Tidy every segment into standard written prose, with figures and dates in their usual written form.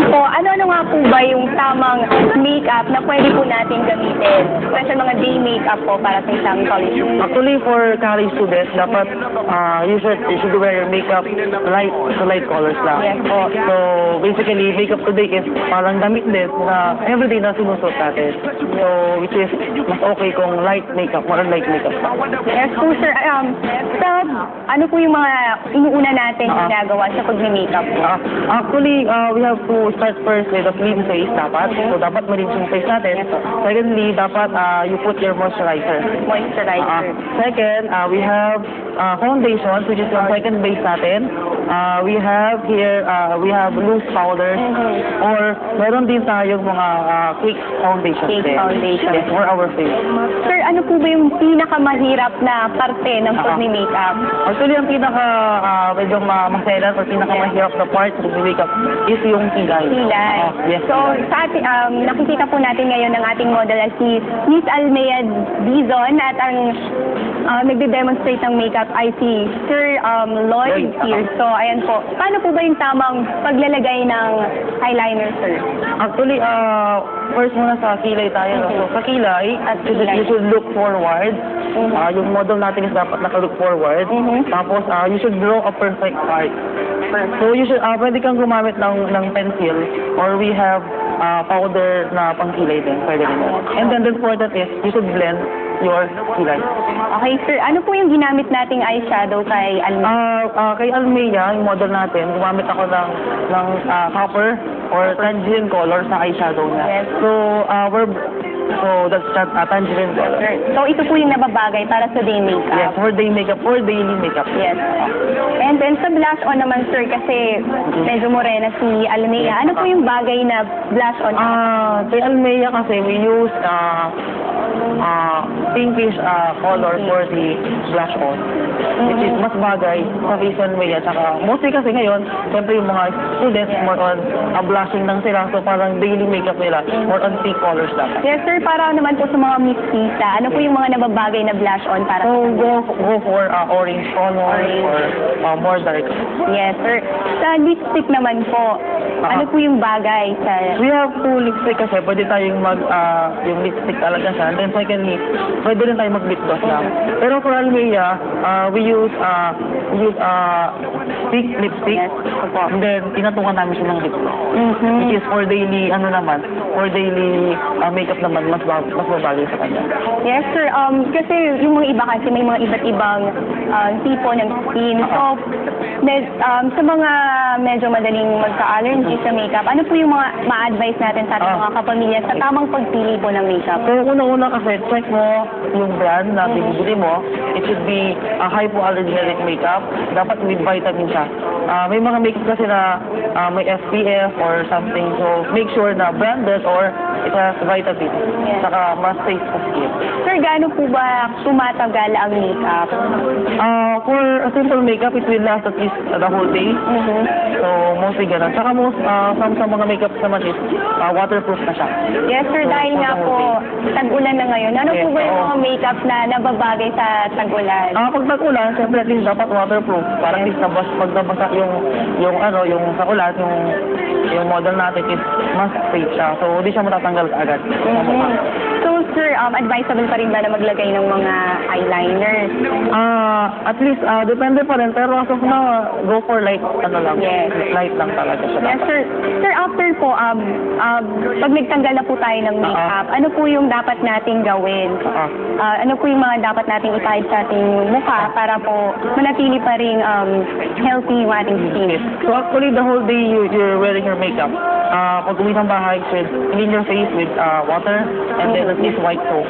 So, ano-ano nga po ba yung tamang makeup na pwede po natin gamitin? Especially mga day makeup po para sa isang college student. Actually, for college students, dapat you should wear your makeup light colors lang. Yes po. So, basically, makeup today is parang damit din na everyday na sinusuot natin. So, which is mas okay kung light makeup, more light makeup pa. Yes po, sir. Ano po yung mga inuuna natin ginagawa sa pag-makeup po? Actually, we have to start first with a clean face dapat. So, dapat malinis yung face natin. Secondly, dapat you put your moisturizer. Moisturizer. Second, we have foundation, which is yung second base natin. We have here, we have loose powders. Or, meron din tayong mga cake foundation. Cake foundation. Yes, for our face. Sir, ano po ba yung pinakamahirap na parte ng pag-makeup? Actually, ang medyo maselan or pinakamahirap na part ng makeup is yung kilay. Kilay. Yes. So, sa ating, nakikita po natin ngayon ng ating model na si Miss Almea Dizon at ang nagde-demonstrate ng makeup ay si Sir Lloyd Pierce. So, ayan po. Paano po ba yung tamang paglalagay ng eyeliner, sir? Actually, first muna sa kilay tayo. No? So, sa kilay, you should look forward. Yung model natin is dapat naka-look forward. Tapos, you should draw a perfect part. So, you should, pwede kang gumamit ng pencil or we have powder na pangkilay din. Pwede rin. And then the important is, you should blend your kilay. Okay, sir. Ano po yung ginamit nating eyeshadow kay Almea? Kay Almea, yung model natin, gumamit ako ng copper or tangerine color sa eyeshadow niya. Yes. So, that's tangerine color. So, ito po yung nababagay para sa day makeup? Yes, for day makeup, for daily makeup. Yes. And then, sa blush on naman, sir, kasi medyo morena si Almea. Ano po yung bagay na blush on? Kay Almea kasi, we use pinkish color for the blush on. Which is mas bagay sa face Almea. Tsaka, mostly kasi ngayon, siyempre yung mga students, more on blushing lang sila. So, parang daily makeup nila, more on pink colors lang. Yes, sir. Para naman po sa mga Miss Tisa, ano po yung mga nababagay na blush on para So, go for orange color or more dark. Yes, sir. Sa lipstick naman po, ano po yung bagay sa... We have two lipstick kasi pwede tayong yung lipstick talaga siya. And then secondly, pwede rin tayo mag-lip gloss lang. Pero for Almea, we use thick lipstick. Yes. And then, tinatungan namin siya ng lip gloss. Which is for daily, for daily makeup naman, mas babagay sa kanya. Yes, sir. Kasi yung mga iba kasi may mga iba't ibang tipo ng skin. So, sa mga medyo madaling magka-allergy sa makeup, ano po yung mga ma-advise natin sa ating mga kapamilya sa tamang pagpili po ng makeup? So, unang-una kasi, check mo yung brand na binibili mo. It should be a hypoallergenic makeup. Dapat with vitamin siya. May mga makeup kasi na may SPF or something. So, make sure na branded or it has vitamin. Yes. Saka mas safe sa skin. Sir, gaano po ba tumatagal ang makeup? For a simple makeup, it will last at least the whole day. So, mostly ganun. Saka sa mga makeup naman is waterproof na siya. Yes, sir. So, Dahil nga po, tag-ulan na ngayon. Ano po ba yung mga makeup na nababagay sa tag-ulan? Pag tag-ulan, siyempre at least dapat waterproof. Parang at least pag nabasa yung sa ulan, yung model natin is mas safe siya. So, hindi siya matatanggal agad. So, sir, advisable pa rin ba na maglagay ng mga eyeliners? At least, depende pa rin. Pero as of now, go for light, Yes. light lang talaga siya. Yes, sir. Sir, after po, pag nagtanggal na po tayo ng makeup, ano po yung dapat nating gawin? Ano po yung mga dapat nating ipahid sa ating mukha para po manatili pa rin healthy yung ating skin? So actually, the whole day you're wearing your makeup. Pag uwi ng bahay, clean your face with water and then at least white soap.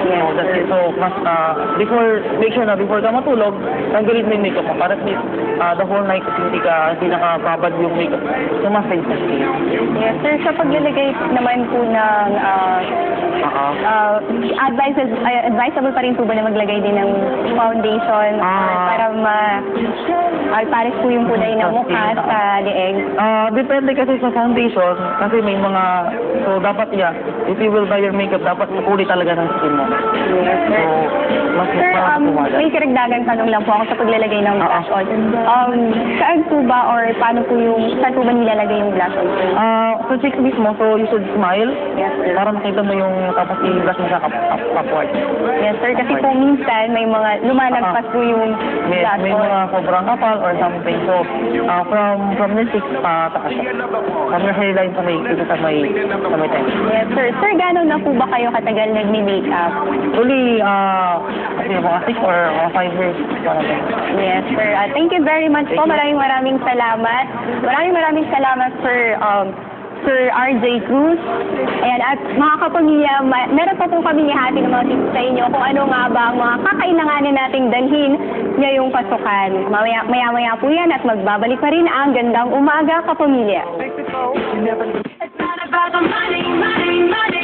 Yes, So that's it. So make sure na before ka matulog, tanggalin mo yung makeup mo para at least the whole night hindi nakababad yung makeup. So mas safe sa skin. Yes, sir. Sa paglalagay naman po ng advisable pa rin po ba na maglagay din ng foundation para Ay, pares po yung kulay ng mukha sa leeg. Depende kasi sa foundation, kasi may mga, so dapat if you will buy your makeup, dapat makulay talaga ng skin mo. Yes, So, sir. mas Sir, pumaga. may karagdagan tanong lang po ako sa paglalagay ng blush on. Saan po ba or paano po saan po ba nilalagay yung blush on? Sa cheeks mismo, so you should smile, Yes, sir. para makita mo yung tapos i-brush mo siya upward. Yes, sir. Kasi po minsan may mga lumalagpas po yung Yes, blush may on. mga sobrang kapal or something. So, from your cheeks, pataas siya. From your hairline sa may, dito sa may tent. Yes, sir. Sir, gano'n na po ba kayo katagal nagme-makeup? Actually, kasi mga 6 or 5 years. Parang ganun. Yes, sir. Thank you very much po. Maraming salamat. Maraming salamat, Sir RJ Cruz. Ayan, at mga kapamilya, meron pa po kami ihati ng mga tips sa inyo kung ano nga ba ang mga kakailanganin nating dalhin ngayong pasukan. Maya-maya po yan at magbabalik pa rin ang Gandang Umaga, kapamilya. It's not about the money, money, money.